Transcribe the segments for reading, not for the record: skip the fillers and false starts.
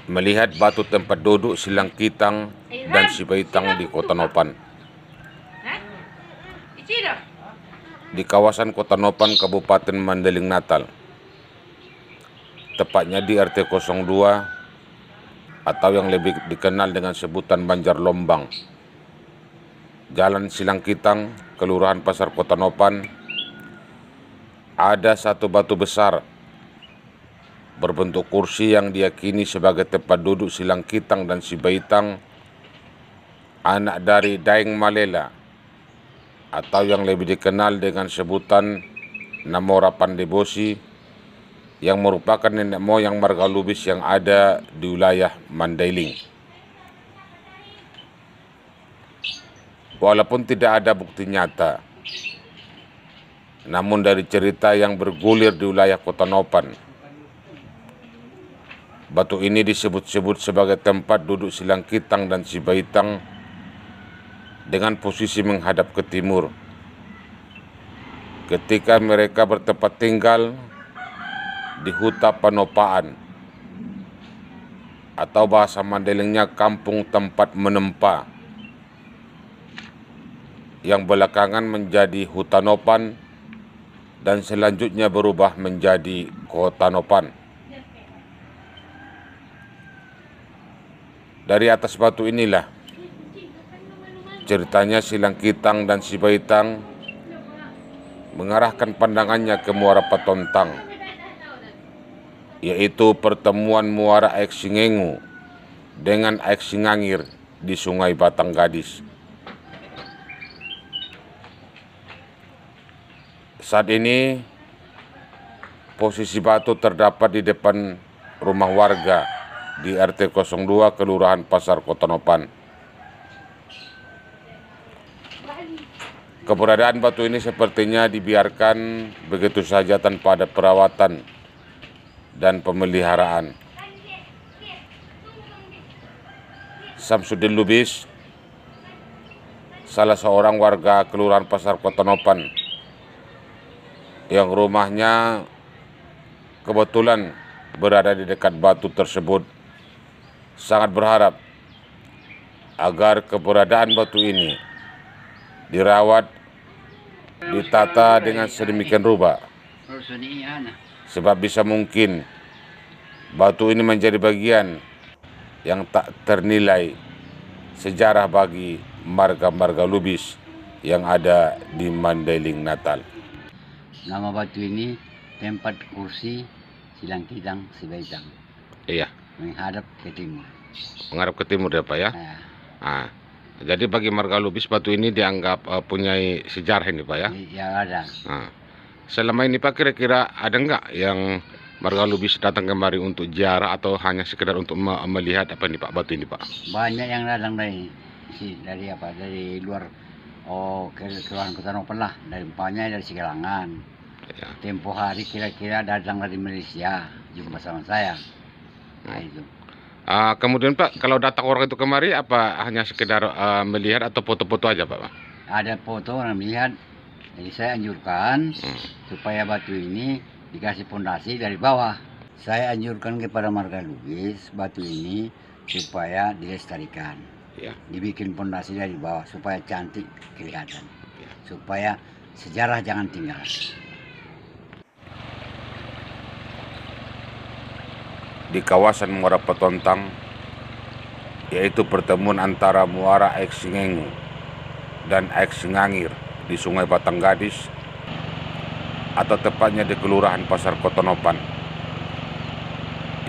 melihat batu tempat duduk Silangkitang dan Sibaitang di Kota Nopan. Di kawasan Kota Nopan, Kabupaten Mandailing Natal, tepatnya di RT 02 atau yang lebih dikenal dengan sebutan Banjar Lombang, Jalan Silangkitang, Kelurahan Pasar Kota Nopan, ada satu batu besar berbentuk kursi yang diyakini sebagai tempat duduk Silangkitang dan Sibaitang, anak dari Daeng Malela, atau yang lebih dikenal dengan sebutan Namora Pandebosi, yang merupakan nenek moyang marga Lubis yang ada di wilayah Mandailing. Walaupun tidak ada bukti nyata, namun dari cerita yang bergulir di wilayah Kota Nopan, batu ini disebut-sebut sebagai tempat duduk Silangkitang dan Sibaitang dengan posisi menghadap ke timur ketika mereka bertempat tinggal di Huta Panopaan, atau bahasa Mandailingnya kampung tempat menempa, yang belakangan menjadi Huta Nopan dan selanjutnya berubah menjadi Kota Nopan. Dari atas batu inilah ceritanya Silangkitang dan Sibaitang mengarahkan pandangannya ke Muara Patontang, yaitu pertemuan Muara Aek Singengu dengan Aek Singangir di Sungai Batang Gadis. Saat ini posisi batu terdapat di depan rumah warga di RT 02 Kelurahan Pasar Kota Nopan. Keberadaan batu ini sepertinya dibiarkan begitu saja tanpa ada perawatan dan pemeliharaan. Samsudin Lubis, salah seorang warga Kelurahan Pasar Kota Nopan, yang rumahnya kebetulan berada di dekat batu tersebut, sangat berharap agar keberadaan batu ini dirawat, ditata dengan sedemikian rupa, sebab bisa mungkin batu ini menjadi bagian yang tak ternilai sejarah bagi marga-marga Lubis yang ada di Mandailing Natal. Nama batu ini tempat kursi Silangkitang Sibaitang. Iya. Menghadap ke timur. Menghadap ke timur ya Pak ya? Nah, jadi bagi marga Lubis batu ini dianggap punya sejarah ini Pak ya? Ya ada. Nah, selama ini Pak kira-kira ada nggak yang marga Lubis datang kemari untuk ziarah atau hanya sekedar untuk melihat apa ini Pak, batu ini Pak? Banyak yang datang dari luar, Kelurahan Kota Nopan lah, dari umpamanya dari Sigalangan. Ya. Tempo hari kira-kira datang dari Malaysia jumpa sama saya. Nah itu. Kemudian Pak, kalau datang orang itu kemari apa hanya sekedar melihat atau foto-foto aja Pak? Ada foto orang melihat. Jadi saya anjurkan supaya batu ini dikasih pondasi dari bawah. Saya anjurkan kepada marga Lubis batu ini supaya dilestarikan. Ya. Dibikin pondasi dari bawah supaya cantik kelihatan. Ya. Supaya sejarah jangan tinggal. Di kawasan Muara Patontang, yaitu pertemuan antara Muara Aek Singengu dan Aek Singangir di Sungai Batang Gadis, atau tepatnya di Kelurahan Pasar Kota Nopan,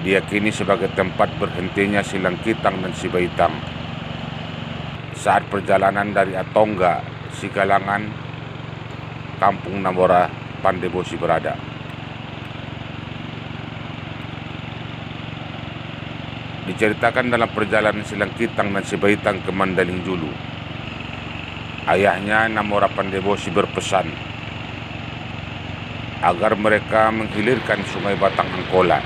diyakini sebagai tempat berhentinya Silangkitang dan Sibaitang saat perjalanan dari Atongga, Sigalangan, Kampung Namora Pandebosi berada. Diceritakan dalam perjalanan Silangkitang dan Sibaitang ke Mandailing dulu, ayahnya Namora Pandebosi berpesan agar mereka menghilirkan Sungai Batang Angkola,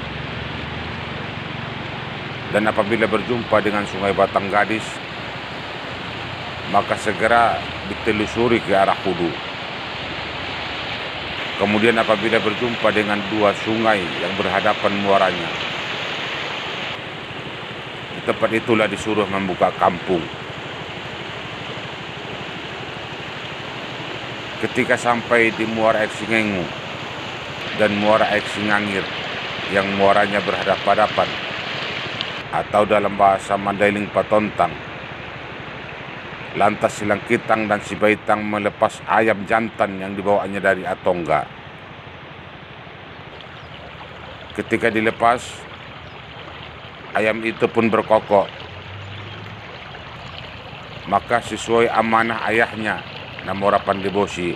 dan apabila berjumpa dengan Sungai Batang Gadis, maka segera ditelusuri ke arah Kudu. Kemudian apabila berjumpa dengan dua sungai yang berhadapan muaranya, tempat itulah disuruh membuka kampung. Ketika sampai di muara air Singengu dan muara air Singangir yang muaranya berhadapan-hadapan, atau dalam bahasa Mandailing Patontang, lantas si Langkitang dan si Baitang melepas ayam jantan yang dibawanya dari Atongga. Ketika dilepas, ayam itu pun berkokok. Maka sesuai amanah ayahnya, Namora Pandebosi,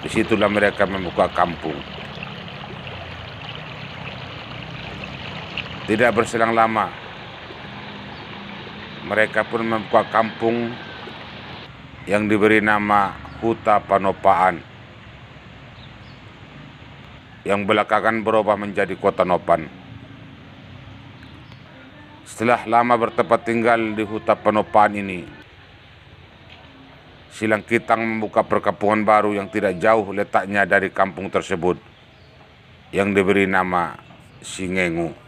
disitulah mereka membuka kampung. Tidak berselang lama, mereka pun membuka kampung yang diberi nama Huta Panopaan, yang belakangan berubah menjadi Kota Nopan. Setelah lama bertempat tinggal di Huta Panopaan ini, si Langkitang membuka perkampungan baru yang tidak jauh letaknya dari kampung tersebut, yang diberi nama Singengu.